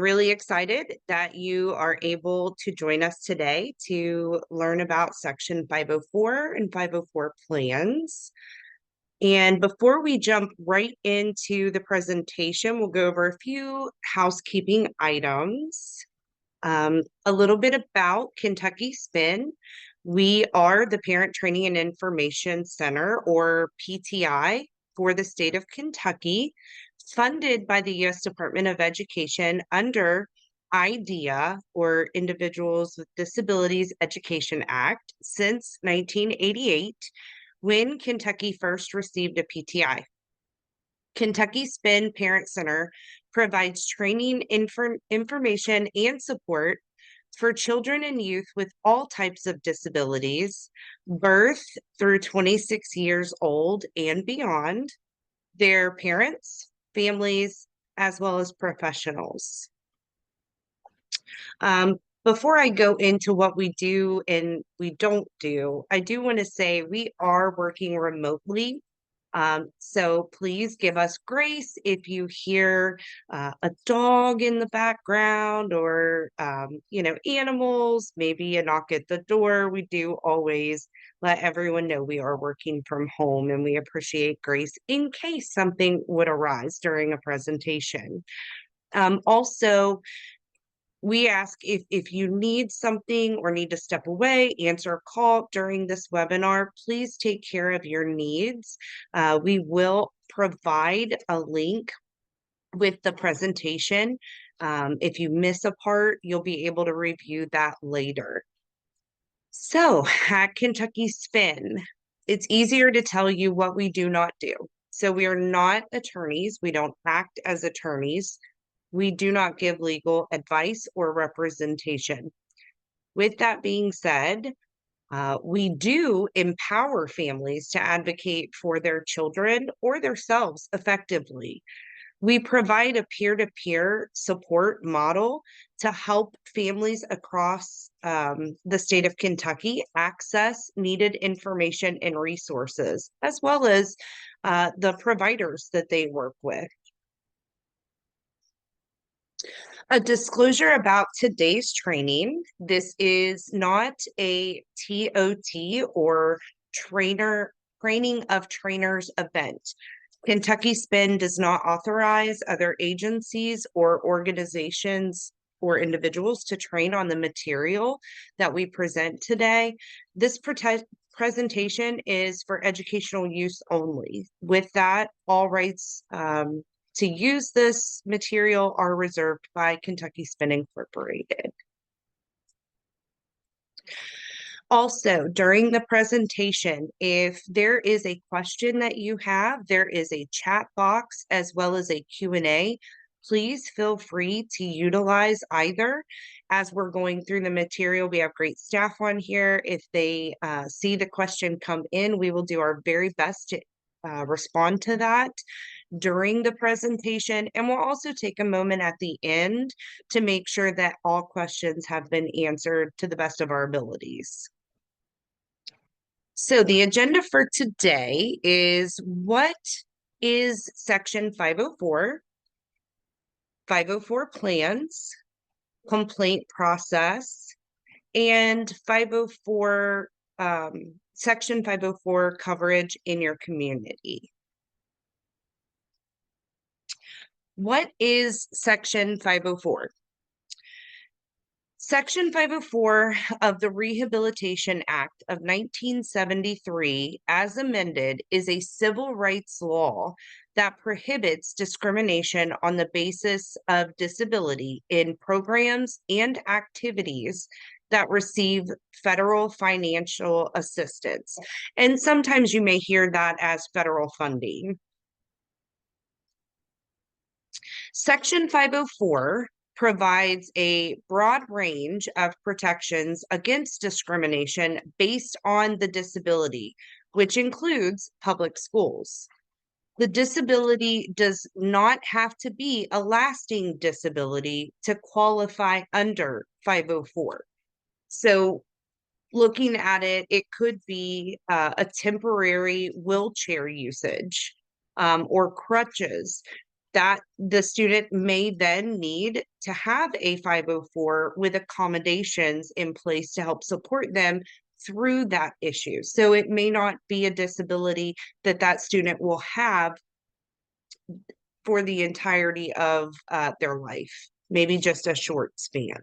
Really excited that you are able to join us today to learn about Section 504 and 504 plans. And before we jump right into the presentation, we'll go over a few housekeeping items. A little bit about Kentucky Spin. We are the Parent Training and Information Center, or PTI, for the state of Kentucky, funded by the U.S. Department of Education under IDEA, or Individuals with Disabilities Education Act, since 1988, when Kentucky first received a PTI. Kentucky Spin Parent Center provides training, information, and support for children and youth with all types of disabilities, birth through 26 years old and beyond, their parents, families, as well as professionals. Before I go into what we do and we don't do, I do want to say we are working remotely. So please give us grace if you hear a dog in the background or, animals, maybe a knock at the door. We do always let everyone know we are working from home, and we appreciate grace in case something would arise during a presentation. Also, we ask if you need something or need to step away, answer a call during this webinar, please take care of your needs. We will provide a link with the presentation. If you miss a part, you'll be able to review that later. So at Kentucky Spin, it's easier to tell you what we do not do. So we are not attorneys. We don't act as attorneys. We do not give legal advice or representation. With that being said, we do empower families to advocate for their children or themselves effectively. We provide a peer-to-peer support model to help families across the state of Kentucky access needed information and resources, as well as the providers that they work with. A disclosure about today's training. This is not a TOT or training of trainers event. Kentucky Spin does not authorize other agencies or organizations or individuals to train on the material that we present today. This presentation is for educational use only. With that, all rights to use this material are reserved by Kentucky Spin Incorporated. Also, during the presentation, if there is a question that you have, there is a chat box as well as a Q&A. Please feel free to utilize either. As we're going through the material, we have great staff on here. If they see the question come in, we will do our very best to respond to that during the presentation. And we'll also take a moment at the end to make sure that all questions have been answered to the best of our abilities. So the agenda for today is what is Section 504, 504 plans, complaint process, and 504 Section 504 coverage in your community. What is Section 504? Section 504 of the Rehabilitation Act of 1973, as amended, is a civil rights law that prohibits discrimination on the basis of disability in programs and activities that receive federal financial assistance. And sometimes you may hear that as federal funding. Section 504 provides a broad range of protections against discrimination based on the disability, which includes public schools. The disability does not have to be a lasting disability to qualify under 504. So looking at it, it could be a temporary wheelchair usage or crutches. that the student may then need to have a 504 with accommodations in place to help support them through that issue. So it may not be a disability that that student will have for the entirety of their life, maybe just a short span.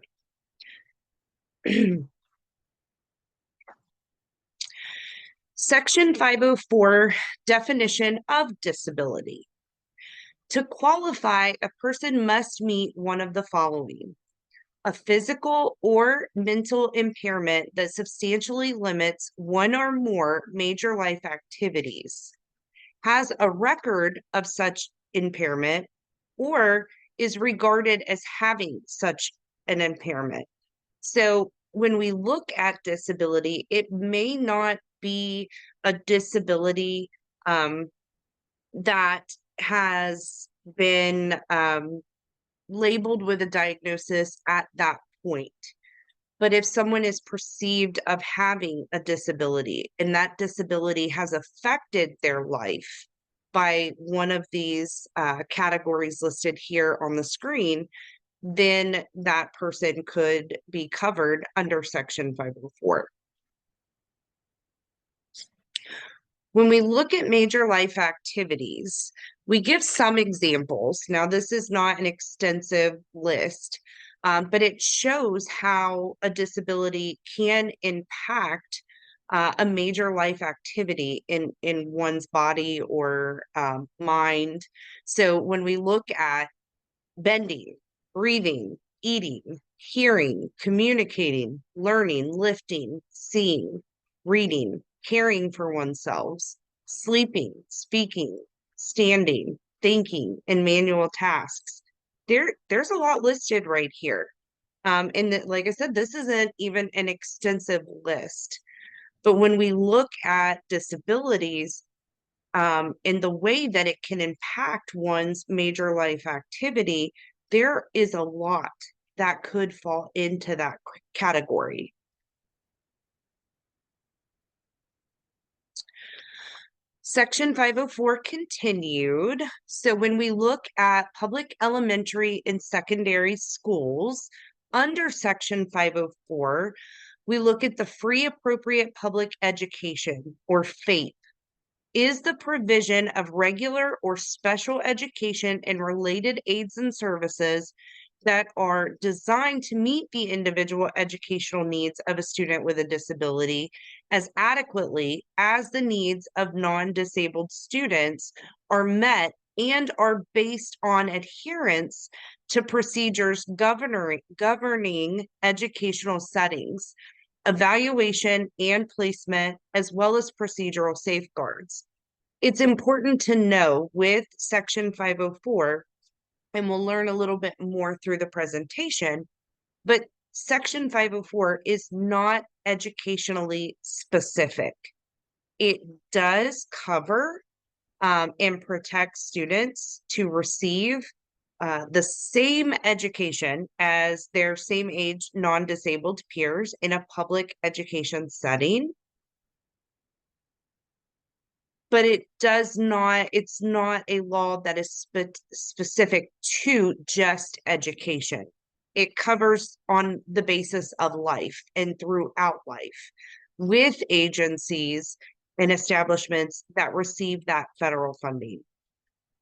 Section 504, definition of disability. To qualify, a person must meet one of the following: a physical or mental impairment that substantially limits one or more major life activities, has a record of such impairment, or is regarded as having such an impairment. So when we look at disability, it may not be a disability that has been labeled with a diagnosis at that point. But if someone is perceived of having a disability and that disability has affected their life by one of these categories listed here on the screen, then that person could be covered under Section 504. When we look at major life activities, we give some examples. Now, this is not an extensive list, but it shows how a disability can impact a major life activity in one's body or mind. So when we look at bending, breathing, eating, hearing, communicating, learning, lifting, seeing, reading, caring for oneself, sleeping, speaking, standing, thinking, and manual tasks. There's a lot listed right here. And like I said, this isn't even an extensive list. But when we look at disabilities, in the way that it can impact one's major life activity, there is a lot that could fall into that category. Section 504 continued. So when we look at public elementary and secondary schools, under Section 504, we look at the free appropriate public education, or FAPE, is the provision of regular or special education and related aids and services that are designed to meet the individual educational needs of a student with a disability as adequately as the needs of non-disabled students are met, and are based on adherence to procedures governing educational settings, evaluation and placement, as well as procedural safeguards. It's important to know with Section 504, and we'll learn a little bit more through the presentation, but Section 504 is not educationally specific. It does cover and protect students to receive the same education as their same age non-disabled peers in a public education setting. But it does not, it's not a law that is specific to just education. It covers on the basis of life and throughout life, with agencies and establishments that receive that federal funding.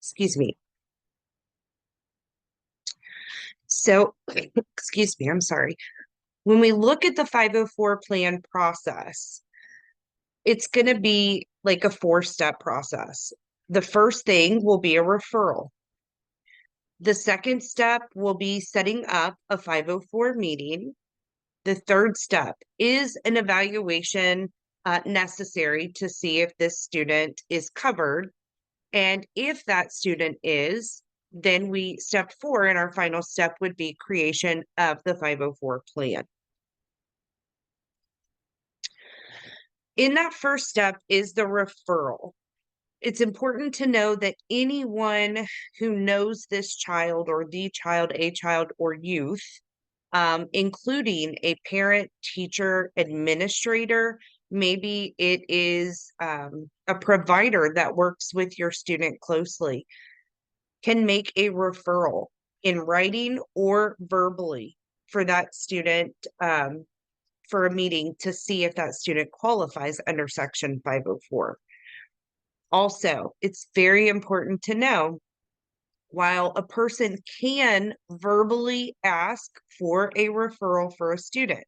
Excuse me. So, excuse me, I'm sorry. When we look at the 504 plan process, it's going to be like a 4-step process. The first thing will be a referral. The second step will be setting up a 504 meeting. The third step is an evaluation necessary to see if this student is covered. And if that student is, then step 4 and our final step would be creation of the 504 plan. In that first step is the referral. It's important to know that anyone who knows this child or the child, a child or youth, including a parent, teacher, administrator, maybe it is a provider that works with your student closely, can make a referral in writing or verbally for that student, for a meeting to see if that student qualifies under Section 504. Also, it's very important to know, while a person can verbally ask for a referral for a student,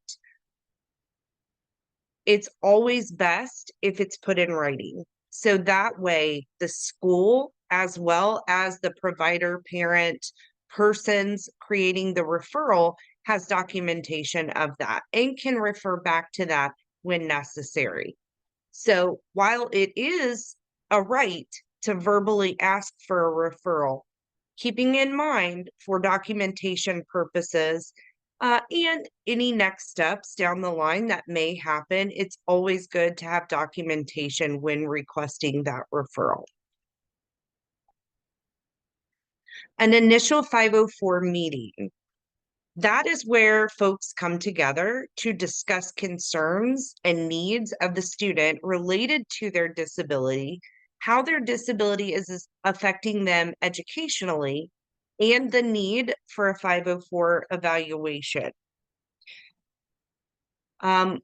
it's always best if it's put in writing. So that way, the school, as well as the provider, parent, persons creating the referral, has documentation of that and can refer back to that when necessary. So while it is a right to verbally ask for a referral, keeping in mind for documentation purposes, and any next steps down the line that may happen, it's always good to have documentation when requesting that referral. An initial 504 meeting. That is where folks come together to discuss concerns and needs of the student related to their disability, how their disability is affecting them educationally, and the need for a 504 evaluation. And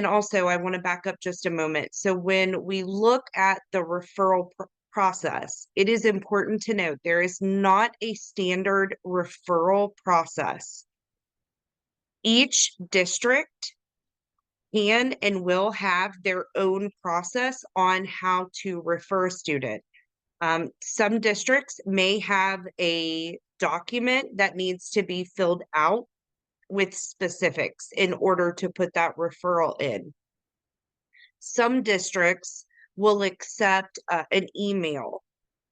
also I want to back up just a moment. So when we look at the referral process, it is important to note there is not a standard referral process. Each district can and will have their own process on how to refer a student. Some districts may have a document that needs to be filled out with specifics in order to put that referral in. Some districts will accept an email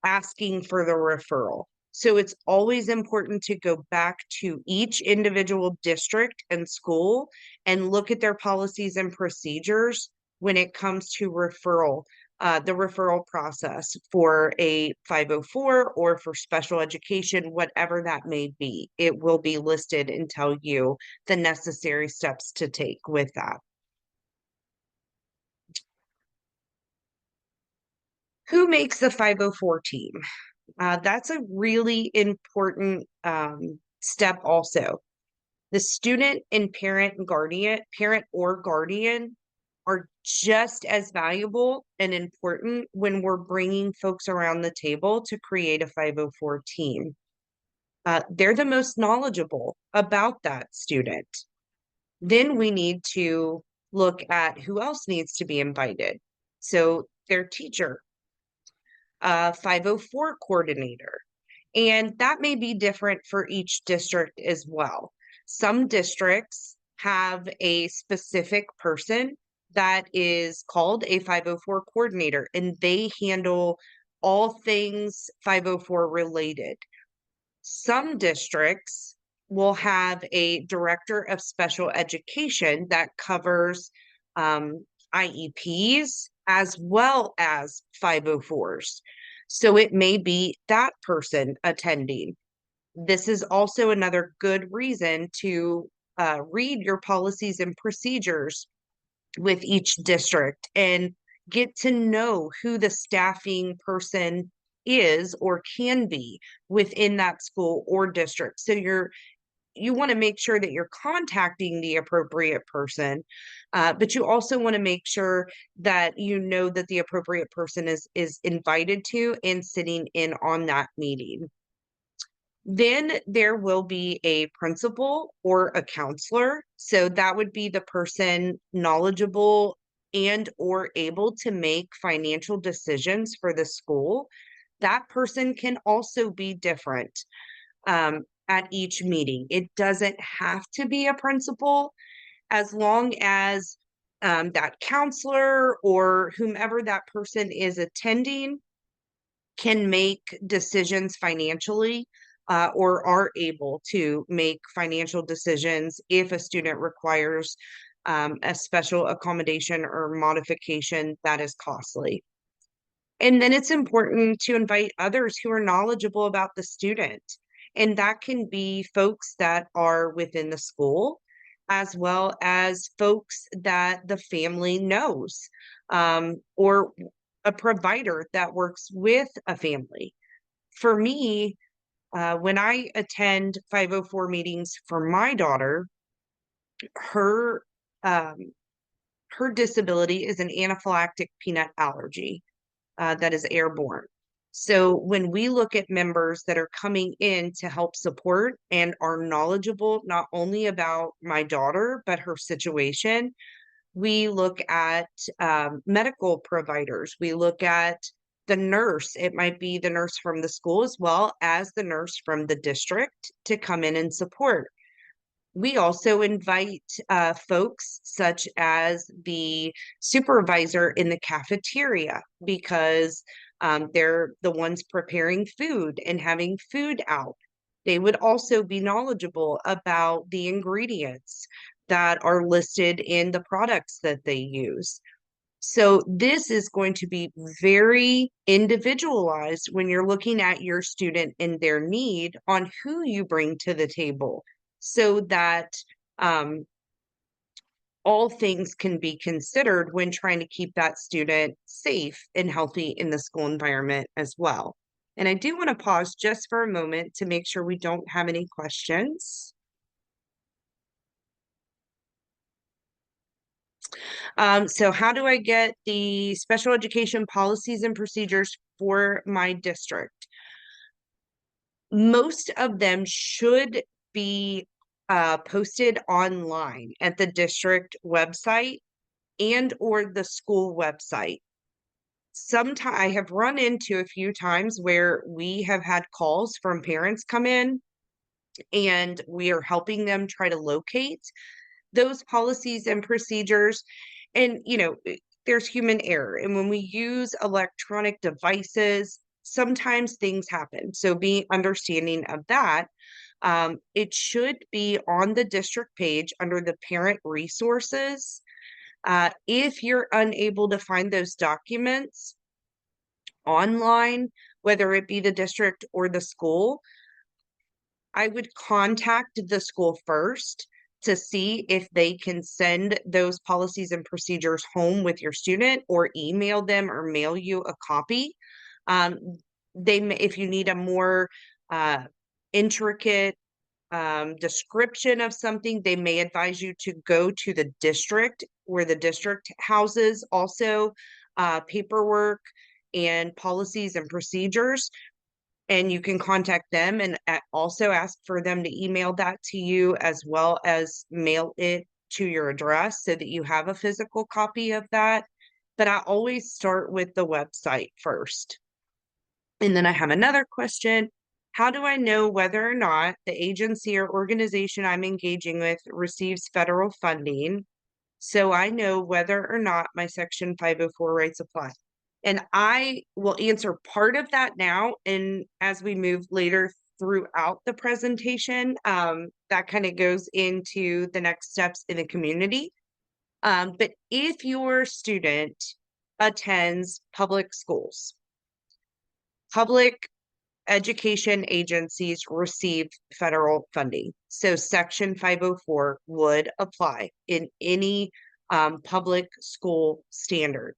asking for the referral. So it's always important to go back to each individual district and school and look at their policies and procedures when it comes to referral, the referral process for a 504 or for special education, whatever that may be. It will be listed and tell you the necessary steps to take with that. Who makes the 504 team? That's a really important step also. The student and parent or guardian are just as valuable and important when we're bringing folks around the table to create a 504 team. They're the most knowledgeable about that student. Then we need to look at who else needs to be invited. So their teacher, 504 coordinator. And that may be different for each district as well. Some districts have a specific person that is called a 504 coordinator, and they handle all things 504 related. Some districts will have a director of special education that covers IEPs as well as 504s. So it may be that person attending. This is also another good reason to read your policies and procedures with each district and get to know who the staffing person is or can be within that school or district. So you want to make sure that you're contacting the appropriate person, but you also want to make sure that you know that the appropriate person is invited to and sitting in on that meeting. Then there will be a principal or a counselor. So that would be the person knowledgeable and or able to make financial decisions for the school. That person can also be different at each meeting. It doesn't have to be a principal, as long as that counselor or whomever that person is attending can make decisions financially, or are able to make financial decisions if a student requires a special accommodation or modification that is costly. And then it's important to invite others who are knowledgeable about the student. And that can be folks that are within the school, as well as folks that the family knows, or a provider that works with a family. for me, when I attend 504 meetings for my daughter, her um, her disability is an anaphylactic peanut allergy that is airborne. So when we look at members that are coming in to help support and are knowledgeable not only about my daughter, but her situation, we look at medical providers. We look at the nurse. It might be the nurse from the school as well as the nurse from the district to come in and support. We also invite folks such as the supervisor in the cafeteria because they're the ones preparing food and having food out. They would also be knowledgeable about the ingredients that are listed in the products that they use. So this is going to be very individualized when you're looking at your student and their need on who you bring to the table so that um, all things can be considered when trying to keep that student safe and healthy in the school environment as well. And I do want to pause just for a moment to make sure we don't have any questions. So how do I get the special education policies and procedures for my district? Most of them should be posted online at the district website and or the school website. Sometimes I have run into a few times where we have had calls from parents come in and we are helping them try to locate those policies and procedures. And, there's human error. And when we use electronic devices, sometimes things happen. So being understanding of that, it should be on the district page under the parent resources. If you're unable to find those documents online, whether it be the district or the school, I would contact the school first to see if they can send those policies and procedures home with your student or email them or mail you a copy. Um, if you need a more intricate description of something, they may advise you to go to the district where the district houses also paperwork and policies and procedures, and you can contact them and also ask for them to email that to you as well as mail it to your address so that you have a physical copy of that. But I always start with the website first. And then I have another question. How do I know whether or not the agency or organization I'm engaging with receives federal funding so I know whether or not my Section 504 rights apply? And I will answer part of that now. And as we move later throughout the presentation, that kind of goes into the next steps in the community. But if your student attends public schools, public education agencies receive federal funding. So Section 504 would apply in any public school standard.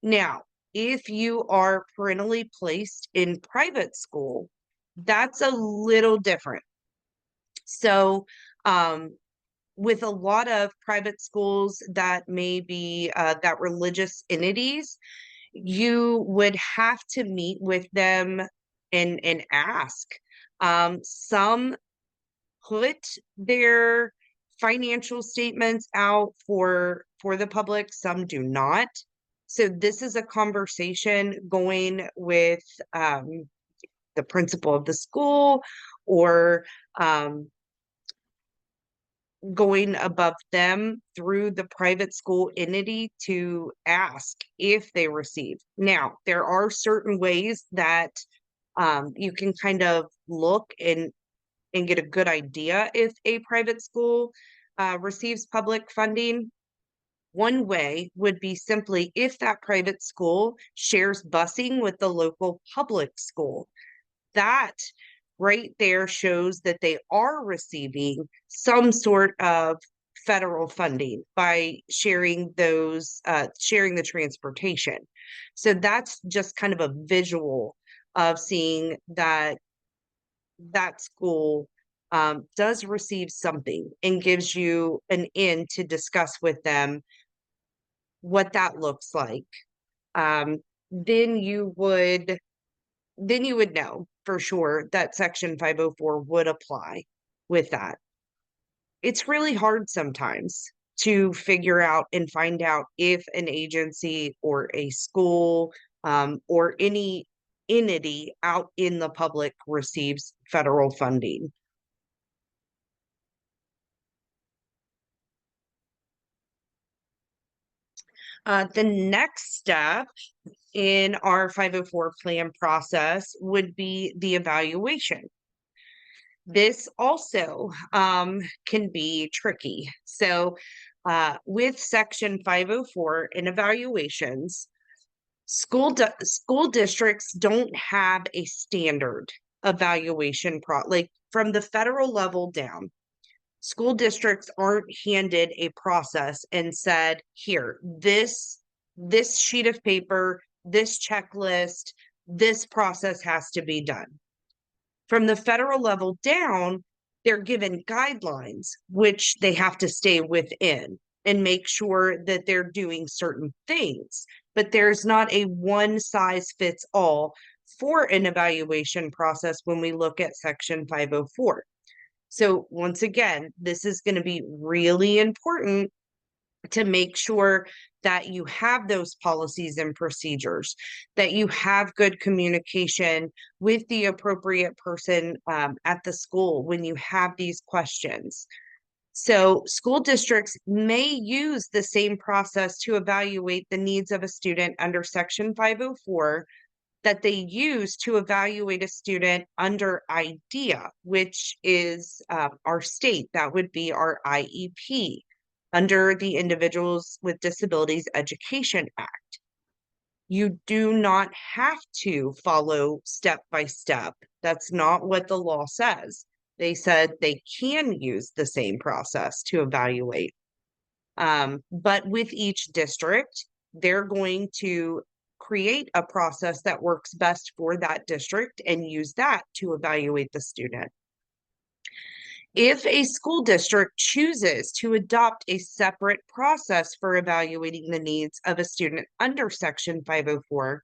Now, if you are parentally placed in private school, that's a little different. So, with a lot of private schools that may be that religious entities, you would have to meet with them and ask. Some put their financial statements out for the public, some do not. So this is a conversation going with the principal of the school or going above them through the private school entity to ask if they receive. Now, there are certain ways that you can kind of look and get a good idea if a private school receives public funding. One way would be simply if that private school shares busing with the local public school. That right there shows that they are receiving some sort of federal funding by sharing sharing the transportation. So that's just kind of a visual of seeing that that school does receive something and gives you an in to discuss with them what that looks like. Um, then you would know for sure that Section 504 would apply with that. It's really hard sometimes to figure out and find out if an agency or a school or any entity out in the public receives federal funding. The next step in our 504 plan process would be the evaluation. This also can be tricky. So, with Section 504 in evaluations, school districts don't have a standard evaluation like from the federal level down. School districts aren't handed a process and said, here, this sheet of paper, this checklist, this process has to be done. From the federal level down, they're given guidelines, which they have to stay within and make sure that they're doing certain things. But there's not a one size fits all for an evaluation process when we look at Section 504. So, once again, this is going to be really important to make sure that you have those policies and procedures, that you have good communication with the appropriate person at the school when you have these questions. So, school districts may use the same process to evaluate the needs of a student under Section 504 that they use to evaluate a student under IDEA, which is our state, that would be our IEP under the Individuals with Disabilities Education Act. You do not have to follow step by step. That's not what the law says. They said they can use the same process to evaluate. But with each district, they're going to create a process that works best for that district and use that to evaluate the student. If a school district chooses to adopt a separate process for evaluating the needs of a student under Section 504,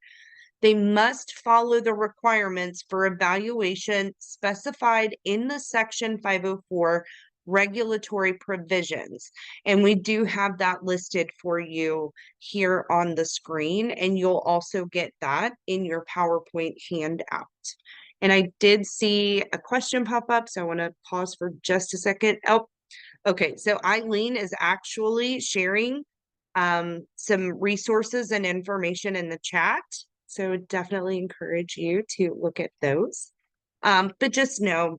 they must follow the requirements for evaluation specified in the Section 504 regulatory provisions. And we do have that listed for you here on the screen, and you'll also get that in your PowerPoint handout. And I did see a question pop up, so I want to pause for just a second. Oh, okay. So Eileen is actually sharing some resources and information in the chat. So definitely encourage you to look at those. But just know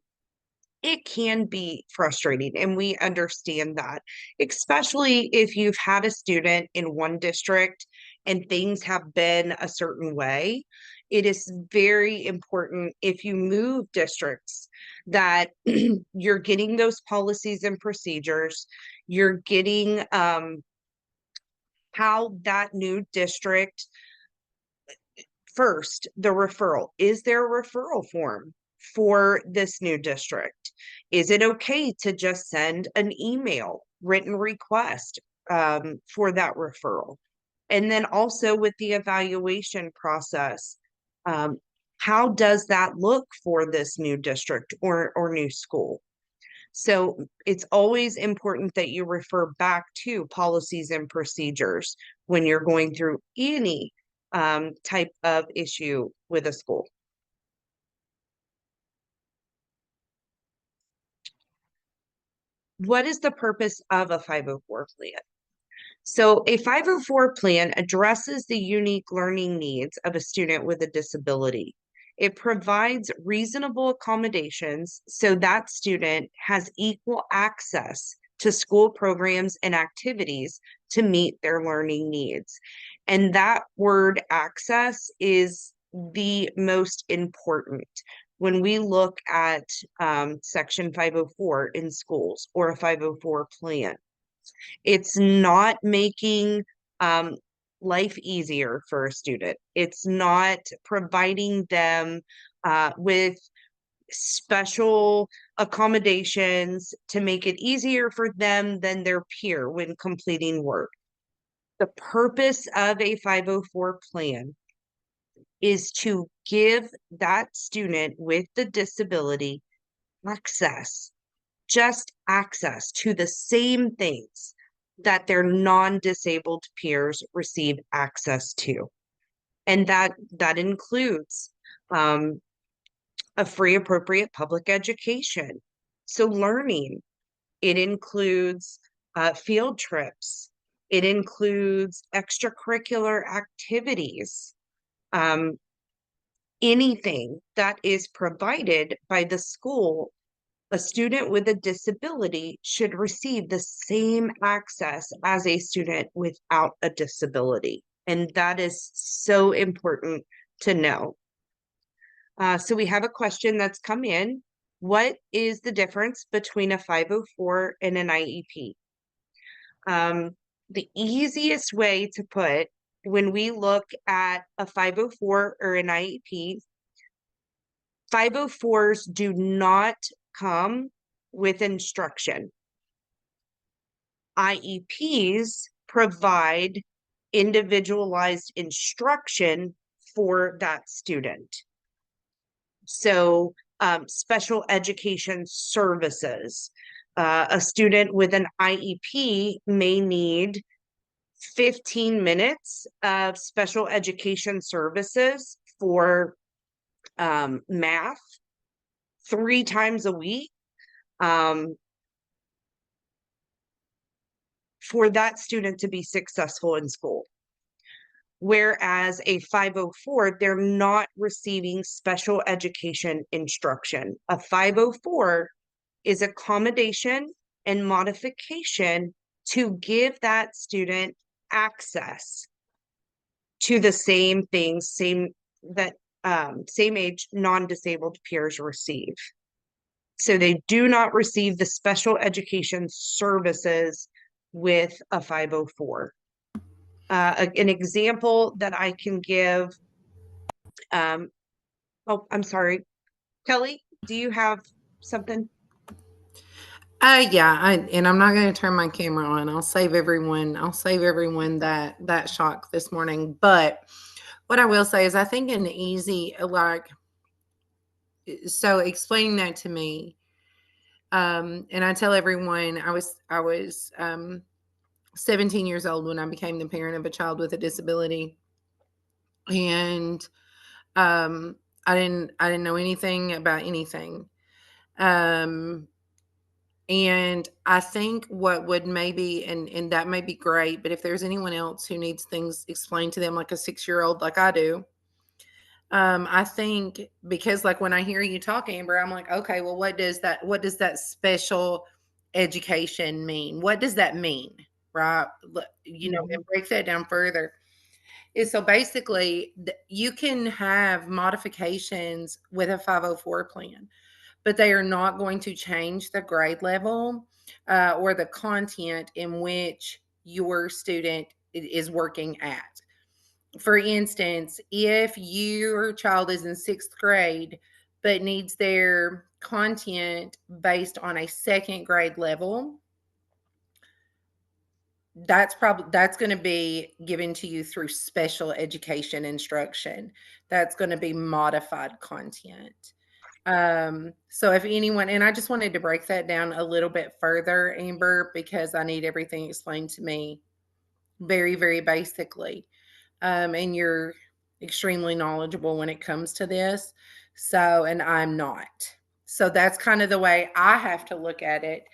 it can be frustrating, and we understand that, especially if you've had a student in one district and things have been a certain way. It is very important if you move districts that you're getting those policies and procedures, you're getting how that new district first, the referral. Is there a referral form for this new district? Is it okay to just send an email, written request for that referral? And then also with the evaluation process, how does that look for this new district or new school? So it's always important that you refer back to policies and procedures when you're going through any type of issue with a school. What is the purpose of a 504 plan? So a 504 plan addresses the unique learning needs of a student with a disability. It provides reasonable accommodations so that student has equal access to school programs and activities to meet their learning needs. And that word access is the most important when we look at Section 504 in schools or a 504 plan. It's not making life easier for a student. It's not providing them with special accommodations to make it easier for them than their peer when completing work. The purpose of a 504 plan is to give that student with the disability access, just access to the same things that their non-disabled peers receive access to. And that includes a free appropriate public education. So learning, it includes field trips. It includes extracurricular activities. Um, Anything that is provided by the school, a student with a disability should receive the same access as a student without a disability. And that is so important to know. So we have a question that's come in. What is the difference between a 504 and an IEP? The easiest way to put, when we look at a 504 or an IEP, 504s do not come with instruction. IEPs provide individualized instruction for that student. So special education services. A student with an IEP may need 15 minutes of special education services for math 3 times a week. For that student to be successful in school. Whereas a 504, they're not receiving special education instruction. A 504 is accommodation and modification to give that student access to the same things, same age non-disabled peers receive. So they do not receive the special education services with a 504. An example that I can give, oh, I'm sorry. Kelly, do you have something? Yeah, and I'm not going to turn my camera on. I'll save everyone. I'll save everyone that shock this morning. But what I will say is, I think an easy so explaining that to me, and I tell everyone I was 17 years old when I became the parent of a child with a disability, and um, I didn't know anything about anything. Um, And I think what would maybe, and that may be great, but if there's anyone else who needs things explained to them like a 6-year-old, like I do, I think because like when I hear you talk, Amber, I'm like, okay, well, what does that special education mean? What does that mean? Right. Mhm. And break that down further. Is so basically you can have modifications with a 504 plan, but they are not going to change the grade level or the content in which your student is working at. For instance, if your child is in 6th grade but needs their content based on a 2nd grade level, that's going to be given to you through special education instruction. That's going to be modified content. So if anyone, and I just wanted to break that down a little bit further, Amber, because I need everything explained to me very, very basically. And you're extremely knowledgeable when it comes to this. So, and I'm not. So that's kind of the way I have to look at it,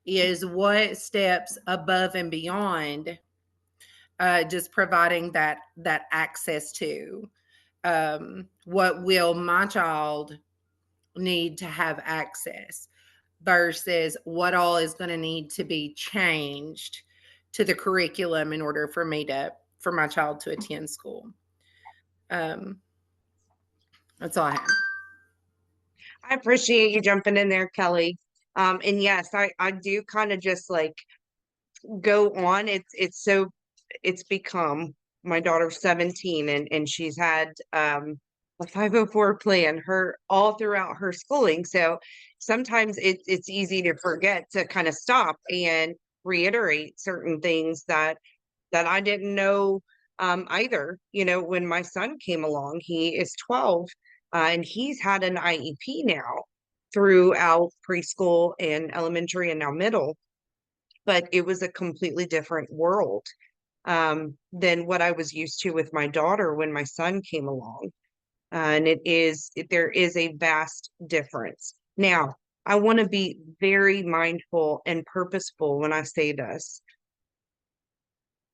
is what steps above and beyond just providing that access to, what will my child need to have access versus what all is going to need to be changed to the curriculum in order for my child to attend school. Um, that's all I have. I appreciate you jumping in there, Kelly. And yes, I do kind of just like go on. It's become my daughter's 17 and she's had a 504 plan her all throughout her schooling. So sometimes it's easy to forget to kind of stop and reiterate certain things that I didn't know either. You know, when my son came along, he is 12 and he's had an IEP now throughout preschool and elementary and now middle, but it was a completely different world than what I was used to with my daughter when my son came along. And there is a vast difference. Now, I want to be very mindful and purposeful when I say this.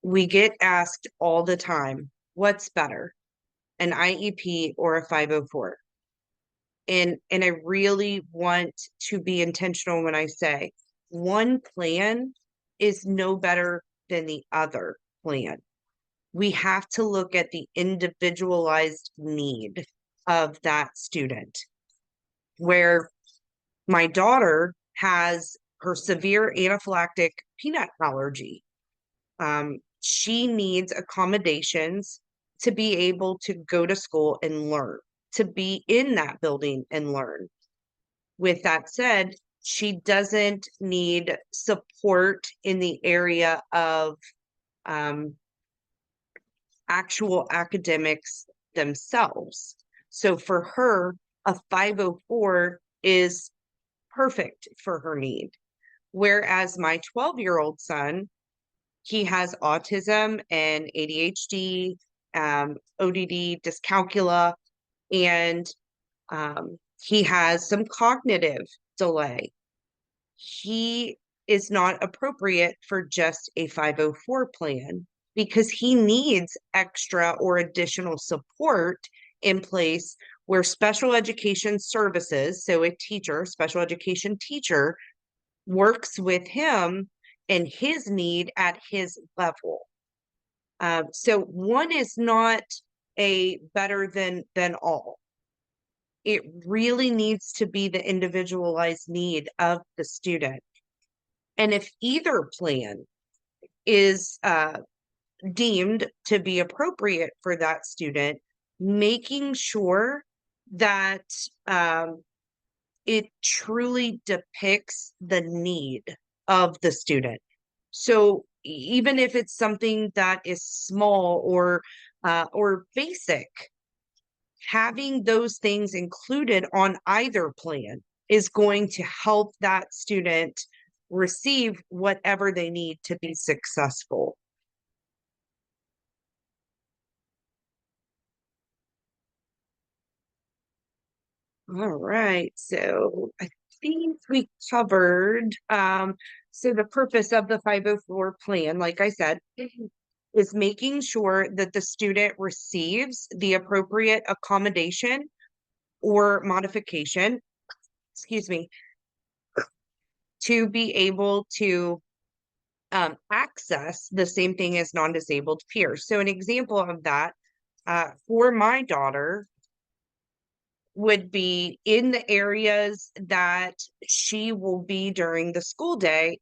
We get asked all the time, what's better, an IEP or a 504? And I really want to be intentional when I say one plan is no better than the other plan. We have to look at the individualized need of that student. Where my daughter has her severe anaphylactic peanut allergy, she needs accommodations to be able to go to school and learn, to be in that building and learn. With that said, she doesn't need support in the area of actual academics themselves. So for her, a 504 is perfect for her need. Whereas my 12-year-old son, he has autism and ADHD, ODD, dyscalculia, and he has some cognitive delay. He is not appropriate for just a 504 plan because he needs extra or additional support in place where special education services, so a teacher, special education teacher, works with him and his need at his level. So one is not a better than all. It really needs to be the individualized need of the student. And if either plan is deemed to be appropriate for that student, making sure that it truly depicts the need of the student. So even if it's something that is small or basic, having those things included on either plan is going to help that student receive whatever they need to be successful. All right, so I think we covered so the purpose of the 504 plan, like I said, is making sure that the student receives the appropriate accommodation or modification, excuse me, to be able to access the same thing as non-disabled peers. So an example of that for my daughter would be in the areas that she will be during the school day.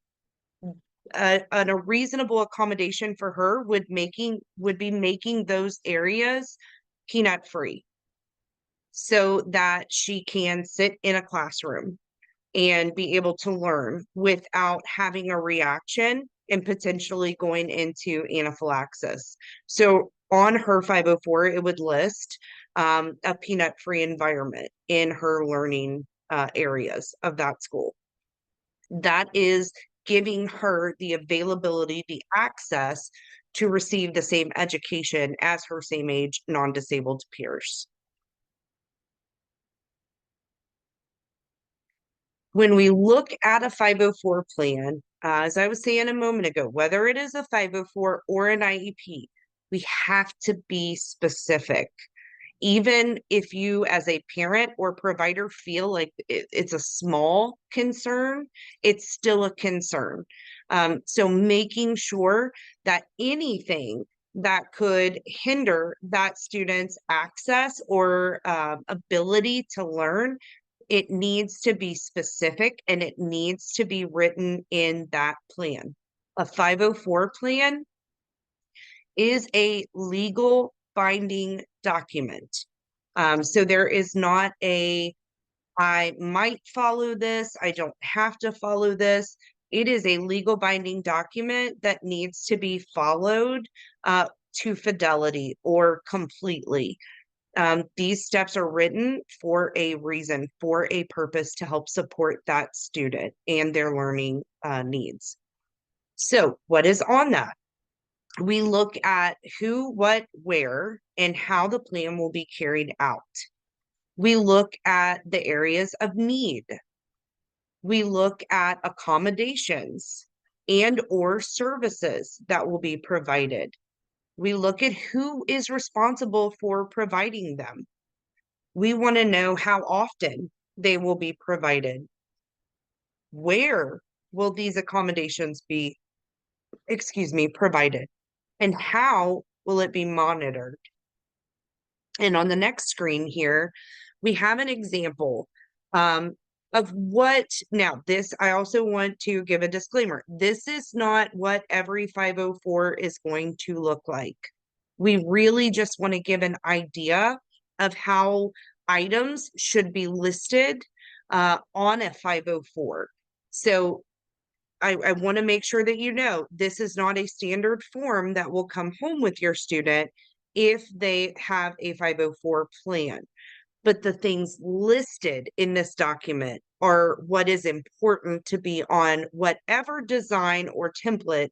A reasonable accommodation for her would be making those areas peanut free so that she can sit in a classroom and be able to learn without having a reaction and potentially going into anaphylaxis. So on her 504, it would list a peanut-free environment in her learning areas of that school. That is giving her the availability, the access to receive the same education as her same age non-disabled peers. When we look at a 504 plan, as I was saying a moment ago, whether it is a 504 or an IEP, we have to be specific. Even if you, as a parent or provider, feel like it's a small concern, it's still a concern. So making sure that anything that could hinder that student's access or ability to learn, it needs to be specific and it needs to be written in that plan. A 504 plan is a legal binding document. So there is not a, I might follow this, I don't have to follow this. It is a legal binding document that needs to be followed to fidelity or completely. These steps are written for a reason, for a purpose to help support that student and their learning needs. So, what is on that? We look at who, what, where, and how the plan will be carried out. We look at the areas of need. We look at accommodations and or services that will be provided. We look at who is responsible for providing them. We want to know how often they will be provided. Where will these accommodations be, provided? And how will it be monitored? And on the next screen here, we have an example of what, now this, I also want to give a disclaimer. This is not what every 504 is going to look like. We really just want to give an idea of how items should be listed on a 504. So I want to make sure that you know this is not a standard form that will come home with your student if they have a 504 plan. But the things listed in this document are what is important to be on whatever design or template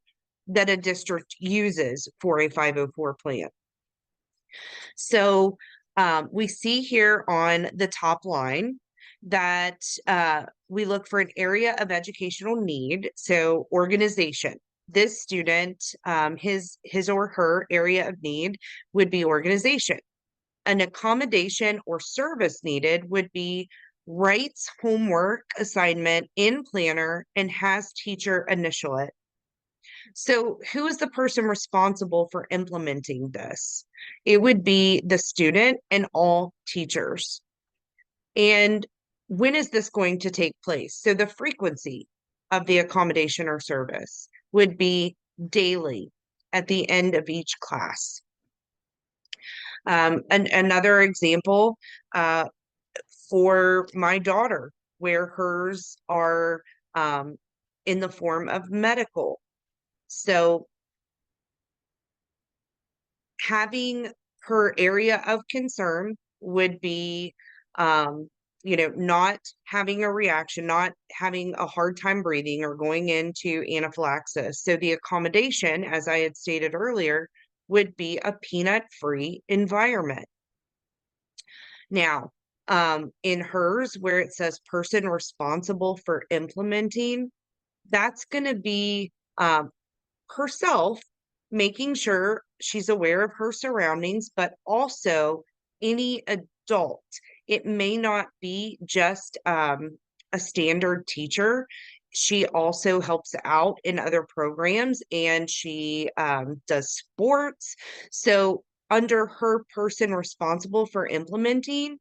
that a district uses for a 504 plan. So we see here on the top line that we look for an area of educational need. So organization. This student, his or her area of need would be organization. An accommodation or service needed would be writes homework assignment in planner and has teacher initial it. So who is the person responsible for implementing this? It would be the student and all teachers. And when is this going to take place? So the frequency of the accommodation or service would be daily at the end of each class. Another example for my daughter, where hers are in the form of medical. So having her area of concern would be, not having a reaction, not having a hard time breathing or going into anaphylaxis. So the accommodation, as I had stated earlier, would be a peanut-free environment. Now, in hers, where it says person responsible for implementing, that's going to be herself making sure she's aware of her surroundings, but also any adult. It may not be just a standard teacher. She also helps out in other programs and she does sports. So under her person responsible for implementing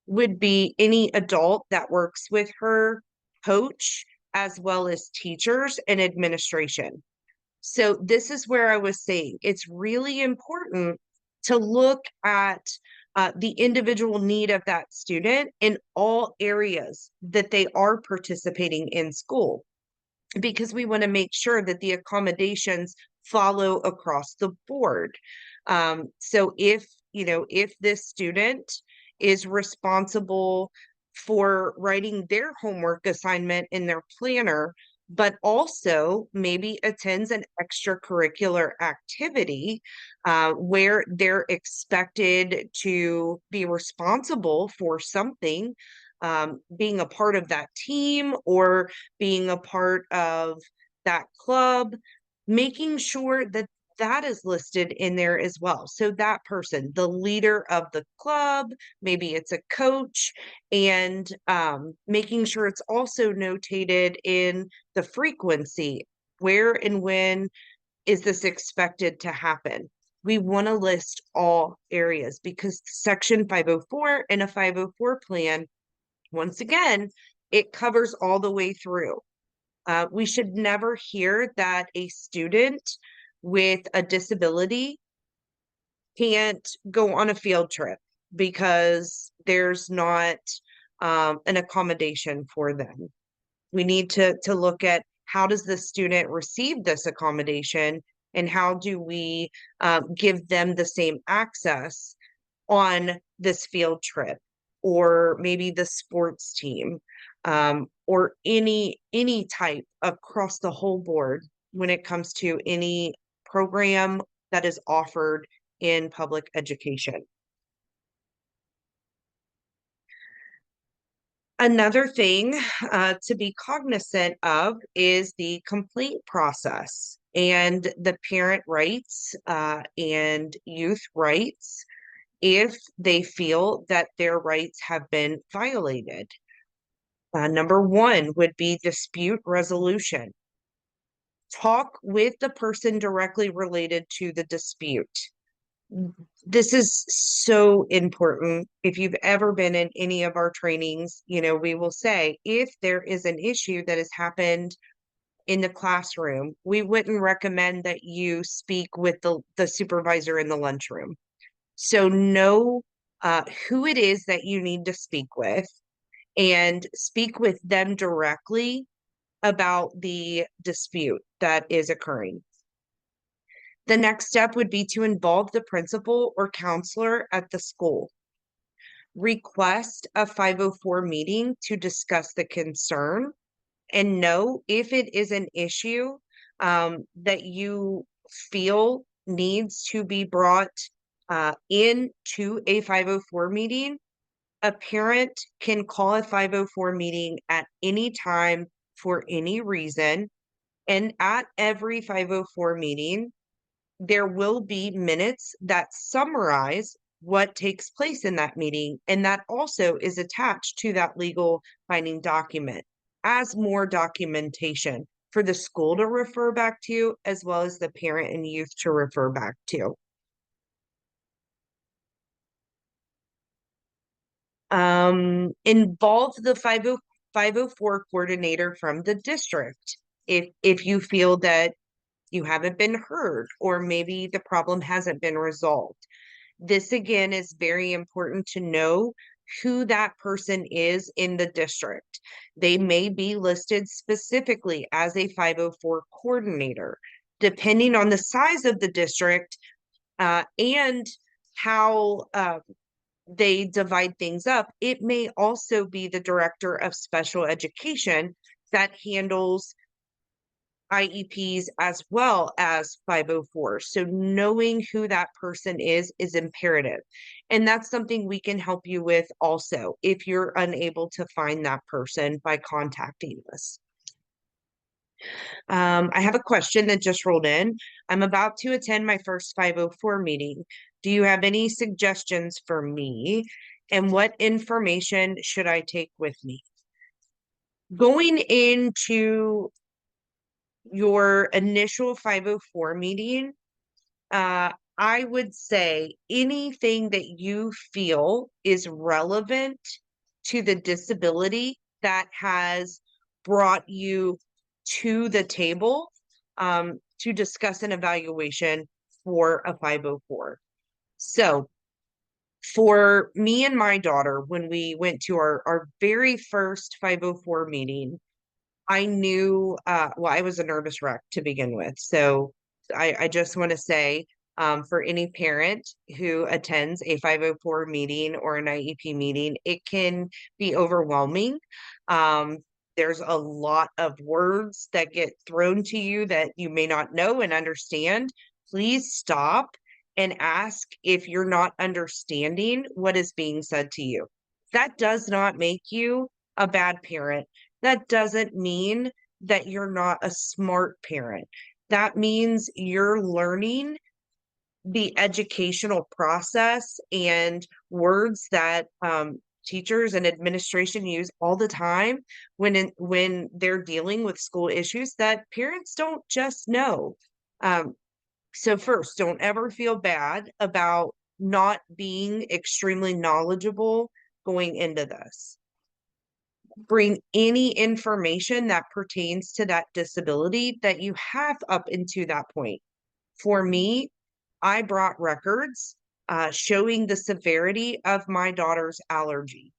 would be any adult that works with her, coach, as well as teachers and administration. So this is where I was saying it's really important to look at the individual need of that student in all areas that they are participating in school, because we want to make sure that the accommodations follow across the board. So if this student is responsible for writing their homework assignment in their planner, but also maybe attends an extracurricular activity where they're expected to be responsible for something, being a part of that team or being a part of that club, making sure that that is listed in there as well. So that person, the leader of the club, maybe it's a coach, and making sure it's also notated in the frequency. Where and when is this expected to happen? We want to list all areas because Section 504 and a 504 plan, once again, it covers all the way through. We should never hear that a student with a disability can't go on a field trip because there's not an accommodation for them. We need to look at how does the student receive this accommodation and how do we give them the same access on this field trip or maybe the sports team or any type across the whole board when it comes to any program that is offered in public education. Another thing to be cognizant of is the complaint process and the parent rights and youth rights if they feel that their rights have been violated. Number one would be dispute resolution. Talk with the person directly related to the dispute. This is so important. If you've ever been in any of our trainings, we will say if there is an issue that has happened in the classroom, we wouldn't recommend that you speak with the supervisor in the lunchroom. So know who it is that you need to speak with and speak with them directly about the dispute that is occurring. The next step would be to involve the principal or counselor at the school. Request a 504 meeting to discuss the concern and know if it is an issue that you feel needs to be brought into a 504 meeting. A parent can call a 504 meeting at any time for any reason. And at every 504 meeting, there will be minutes that summarize what takes place in that meeting. And that also is attached to that legal binding document as more documentation for the school to refer back to, as well as the parent and youth to refer back to. Involve the 504 coordinator from the district if you feel that you haven't been heard or maybe the problem hasn't been resolved. This again is very important to know who that person is in the district. They may be listed specifically as a 504 coordinator, depending on the size of the district and how they divide things up. It may also be the director of special education that handles IEPs as well as 504. So knowing who that person is imperative. And that's something we can help you with also if you're unable to find that person by contacting us. I have a question that just rolled in. I'm about to attend my first 504 meeting. Do you have any suggestions for me? And what information should I take with me? Going into your initial 504 meeting, I would say anything that you feel is relevant to the disability that has brought you to the table to discuss an evaluation for a 504. So for me and my daughter, when we went to our very first 504 meeting, I knew, well, I was a nervous wreck to begin with. So I just want to say for any parent who attends a 504 meeting or an IEP meeting, it can be overwhelming. There's a lot of words that get thrown to you that you may not know and understand. Please stop and ask if you're not understanding what is being said to you. That does not make you a bad parent. That doesn't mean that you're not a smart parent. That means you're learning the educational process and words that teachers and administration use all the time when they're dealing with school issues that parents don't just know. So first, don't ever feel bad about not being extremely knowledgeable going into this. Bring any information that pertains to that disability that you have up into that point. For me, I brought records showing the severity of my daughter's allergy.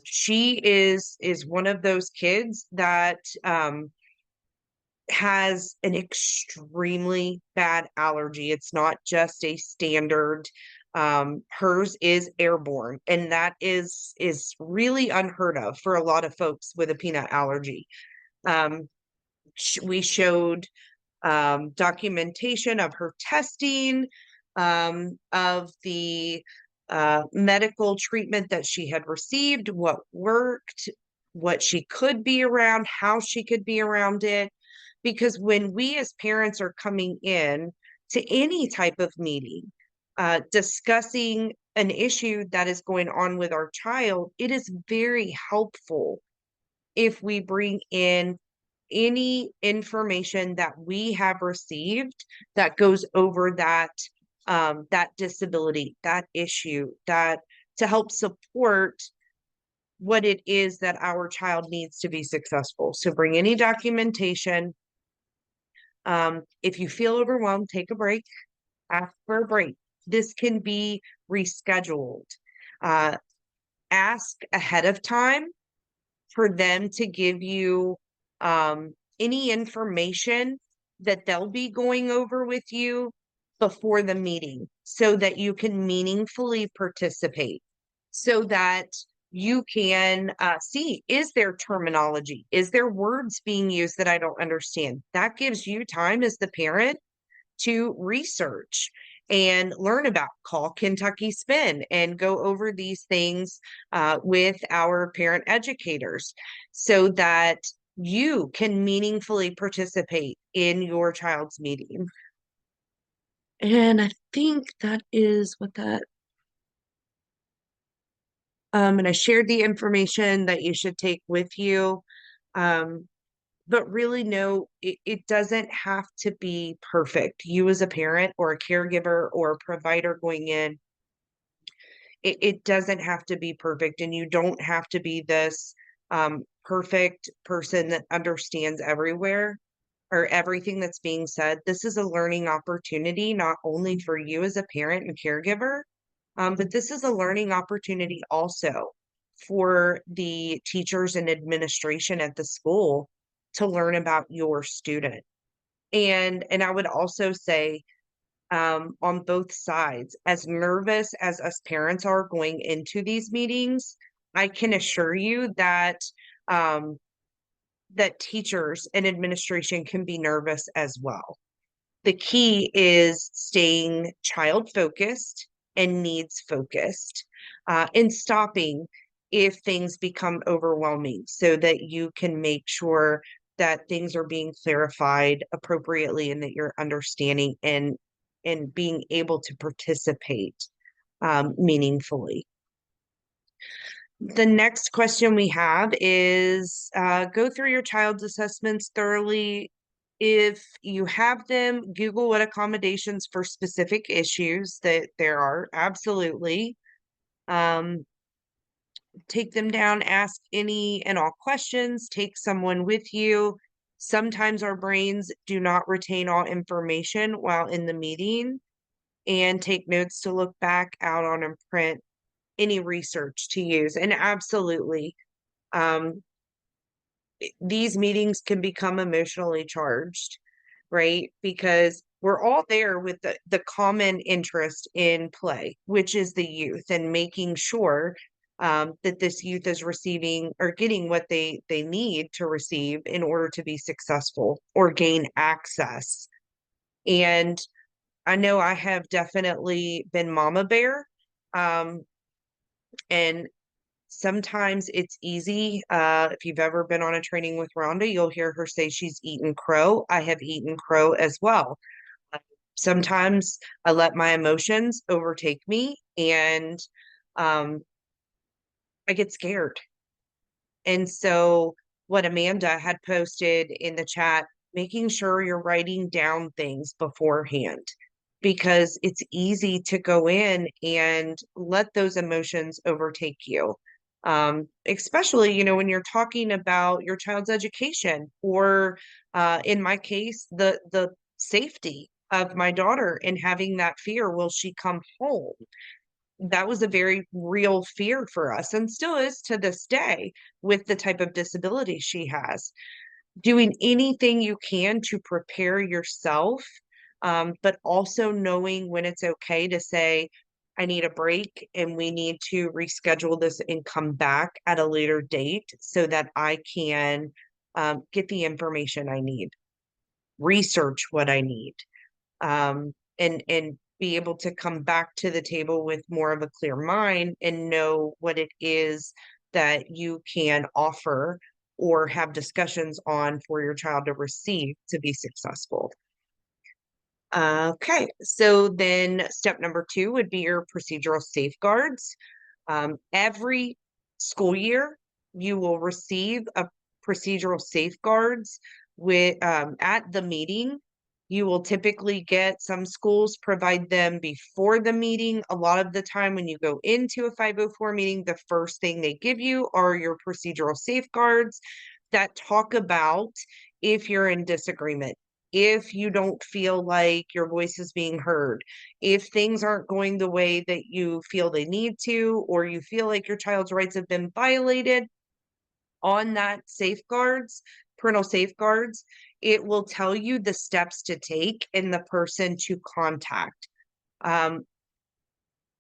She is one of those kids that has an extremely bad allergy. It's not just a standard. Hers is airborne, and that is really unheard of for a lot of folks with a peanut allergy. Um, we showed documentation of her testing, of the medical treatment that she had received, what worked, what she could be around, how she could be around it. Because when we as parents are coming in to any type of meeting, discussing an issue that is going on with our child, it is very helpful if we bring in any information that we have received that goes over that disability, that issue, that to help support what it is that our child needs to be successful. So bring any documentation. If you feel overwhelmed, take a break, ask for a break. This can be rescheduled. Ask ahead of time for them to give you any information that they'll be going over with you before the meeting so that you can meaningfully participate, so that you can see, is there terminology? Is there words being used that I don't understand? That gives you time as the parent to research and learn about. Call Kentucky Spin and go over these things with our parent educators so that you can meaningfully participate in your child's meeting. And I think that is what that. And I shared the information that you should take with you. Um, but really, no, it doesn't have to be perfect. You as a parent or a caregiver or a provider going in, it doesn't have to be perfect, and you don't have to be this perfect person that understands everywhere or everything that's being said. This is a learning opportunity, not only for you as a parent and caregiver, but this is a learning opportunity also for the teachers and administration at the school to learn about your student. And I would also say, on both sides, as nervous as us parents are going into these meetings, I can assure you that um, that teachers and administration can be nervous as well. The key is staying child focused and needs focused, and stopping if things become overwhelming so that you can make sure that things are being clarified appropriately and that you're understanding and being able to participate meaningfully. The next question we have is go through your child's assessments thoroughly. If you have them, Google what accommodations for specific issues that there are. Absolutely. Take them down, ask any and all questions, take someone with you. Sometimes our brains do not retain all information while in the meeting, and take notes to look back out on and print any research to use. And absolutely, um, these meetings can become emotionally charged, right? Because we're all there with the common interest in play, which is the youth, and making sure that this youth is receiving or getting what they need to receive in order to be successful or gain access. And I know I have definitely been mama bear. Um, and sometimes it's easy. If you've ever been on a training with Rhonda, you'll hear her say she's eaten crow. I have eaten crow as well. Sometimes I let my emotions overtake me, and um, I get scared. And so, what Amanda had posted in the chat, making sure you're writing down things beforehand, because it's easy to go in and let those emotions overtake you. Especially, when you're talking about your child's education, or in my case, the safety of my daughter and having that fear, will she come home? That was a very real fear for us and still is to this day with the type of disability she has. Doing anything you can to prepare yourself, but also knowing when it's okay to say, I need a break and we need to reschedule this and come back at a later date so that I can get the information I need, research what I need, and be able to come back to the table with more of a clear mind and know what it is that you can offer or have discussions on for your child to receive to be successful. Okay, so then step number 2 would be your procedural safeguards. Every school year, you will receive a procedural safeguards with at the meeting. You will typically get, some schools provide them before the meeting. A lot of the time when you go into a 504 meeting, the first thing they give you are your procedural safeguards that talk about if you're in disagreement, if you don't feel like your voice is being heard, if things aren't going the way that you feel they need to, or you feel like your child's rights have been violated, on that safeguards, parental safeguards, it will tell you the steps to take and the person to contact. Um,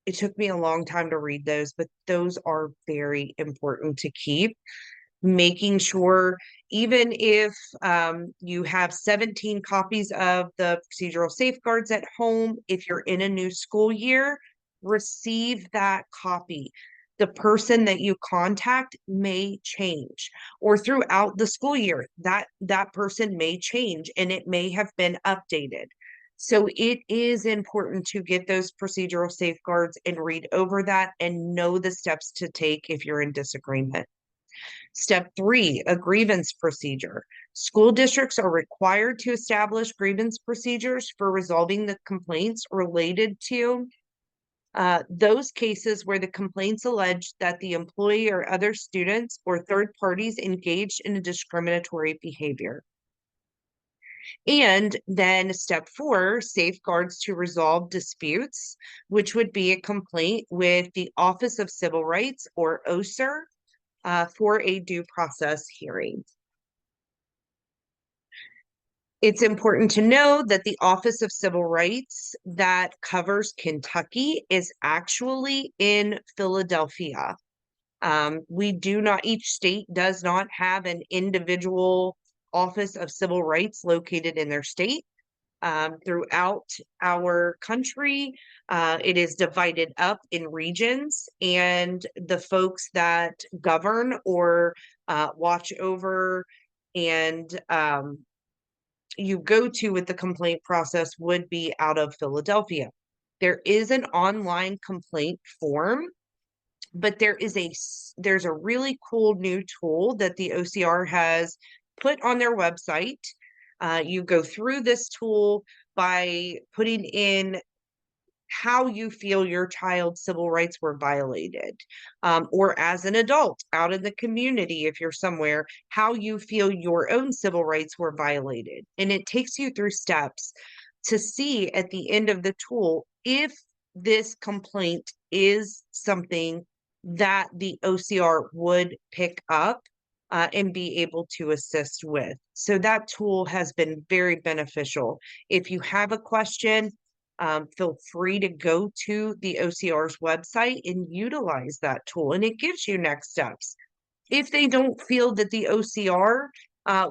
it took me a long time to read those, but those are very important to keep. Making sure, even if you have 17 copies of the procedural safeguards at home, if you're in a new school year, receive that copy. The person that you contact may change, or throughout the school year, that person may change and it may have been updated. So it is important to get those procedural safeguards and read over that and know the steps to take if you're in disagreement. Step 3, a grievance procedure. School districts are required to establish grievance procedures for resolving the complaints related to those cases where the complaints allege that the employee or other students or third parties engaged in a discriminatory behavior. And then step 4, safeguards to resolve disputes, which would be a complaint with the Office of Civil Rights, or OCER, for a due process hearing. It's important to know that the Office of Civil Rights that covers Kentucky is actually in Philadelphia. We do not, each state does not have an individual Office of Civil Rights located in their state. Throughout our country, it is divided up in regions, and the folks that govern or watch over and you go to with the complaint process would be out of Philadelphia. There is an online complaint form, but there's a really cool new tool that the OCR has put on their website. You go through this tool by putting in how you feel your child's civil rights were violated, or as an adult out in the community, if you're somewhere, how you feel your own civil rights were violated. And it takes you through steps to see at the end of the tool if this complaint is something that the OCR would pick up and be able to assist with. So that tool has been very beneficial. If you have a question, feel free to go to the OCR's website and utilize that tool, and it gives you next steps. If they don't feel that the OCR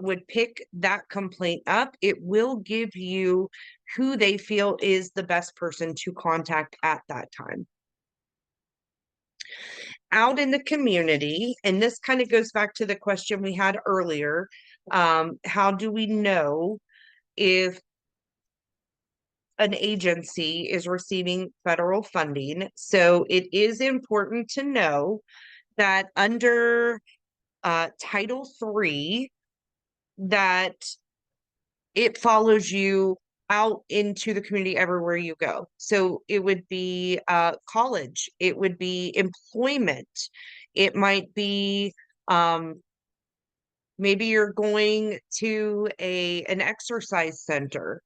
would pick that complaint up, it will give you who they feel is the best person to contact at that time. Out in the community, and this kind of goes back to the question we had earlier, how do we know if an agency is receiving federal funding? So it is important to know that under Title III, that it follows you out into the community everywhere you go. So it would be college, it would be employment, it might be maybe you're going to an exercise center.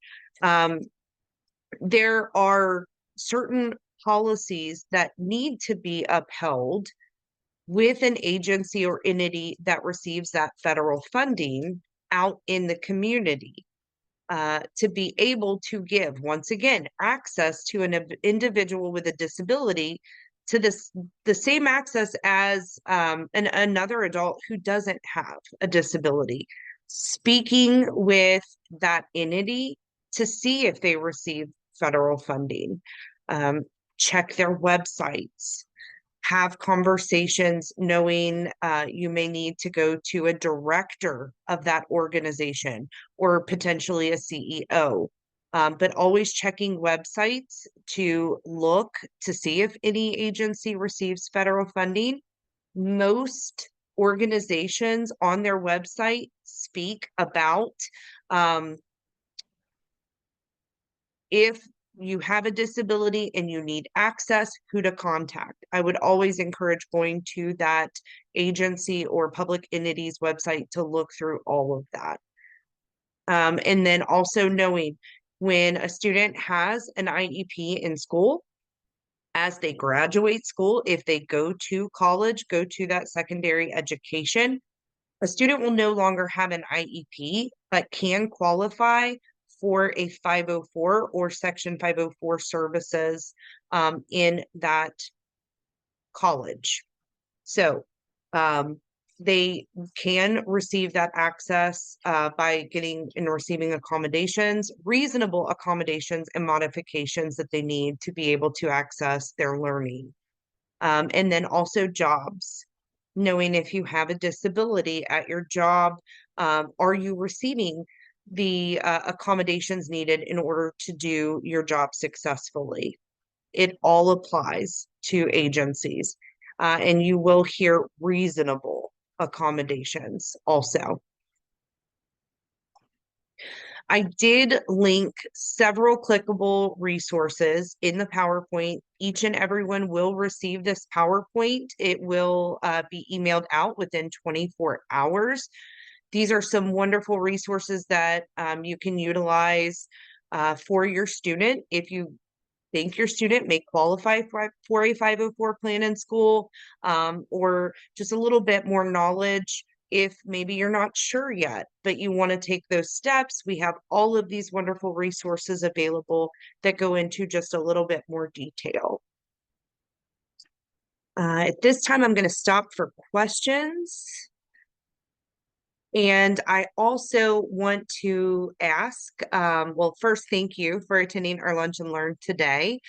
there are certain policies that need to be upheld with an agency or entity that receives that federal funding out in the community, to be able to give, once again, access to an individual with a disability to the same access as another adult who doesn't have a disability. Speaking with that entity to see if they receive federal funding, um, check their websites, have conversations knowing you may need to go to a director of that organization or potentially a CEO. But always checking websites to look to see if any agency receives federal funding. Most organizations on their website speak about if you have a disability and you need access, who to contact. I would always encourage going to that agency or public entity's website to look through all of that. And then also knowing when a student has an IEP in school, as they graduate school, if they go to college, go to that secondary education, a student will no longer have an IEP, but can qualify for a 504 or Section 504 services in that college. So they can receive that access by getting and receiving accommodations, reasonable accommodations and modifications that they need to be able to access their learning. And then also jobs, knowing if you have a disability at your job, are you receiving the accommodations needed in order to do your job successfully? It all applies to agencies, and you will hear reasonable accommodations also. I did link several clickable resources in the PowerPoint. Each and everyone will receive this PowerPoint. It will be emailed out within 24 hours. These are some wonderful resources that you can utilize for your student. If you think your student may qualify for a 504 plan in school, or just a little bit more knowledge. If maybe you're not sure yet, but you want to take those steps, we have all of these wonderful resources available that go into just a little bit more detail. At this time, I'm going to stop for questions. And I also want to ask, well, first, thank you for attending our Lunch and Learn today.